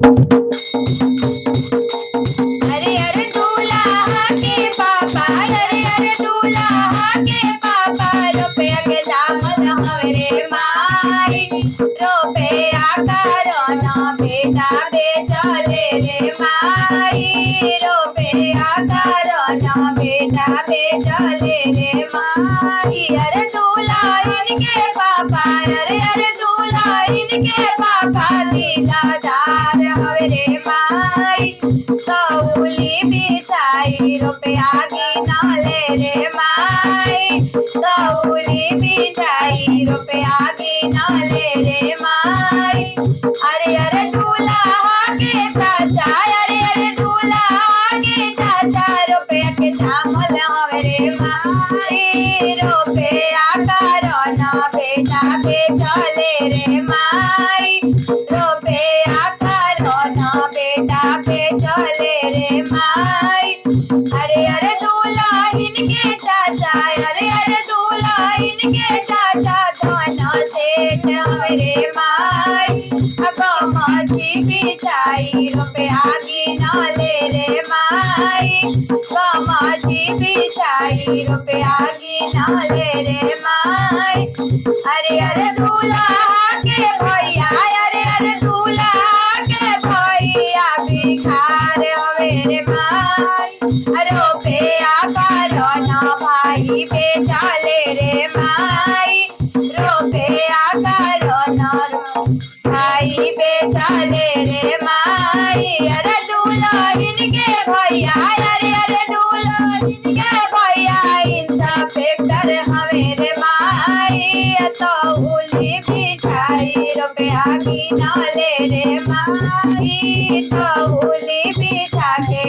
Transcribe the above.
अरे अरे दूल्हा के पापा, अरे अरे दूल्हा के पापा, रुपया के दामन हमरे माई, रुपया करोना बेटा बेचले रे माई, रुपया करोना बेटा बेचले रे माई। अरे दूल्हा इनके पापा, अरे अरे दूल्हा इनके पापा, दिलादार हवे माई, सौली बिछाई रुपया गिनले रे माई, सौली बिछाई रुपया गिनले रे माई। अरे अरे दूल्हा के चाचा, अरे अरे दूल्हा के चाचा, रुपया के झामल हवे रे माई, रुपया करोना बेटा बेचले रे माई, रुपया करोना बेटा बेचले रे माई। अरे अरे दूल्हा इनके चाचा, अरे अरे दूल्हा इनके चाचा, धन सेठ हरे माई, गमछी बिछाई रुपया गिनले रे माई, गमछी बिछाई रुपया गिनले रे माई। अरे अरे दूल्हा के भैया, अरे अरे दूल्हा के भैया, भिखार हवे रे माई, रुपया करोना भाई बेचले रे माई, रुपया करोना भाई बेचले रे माई। अरे दूल्हा इनके भैया, अरे अरे दूल्हा इनके भैया, इंसा फेक्टर हवे रे माई, तौली बिछाई रुपया गिनले रे माई, तौली बिछा के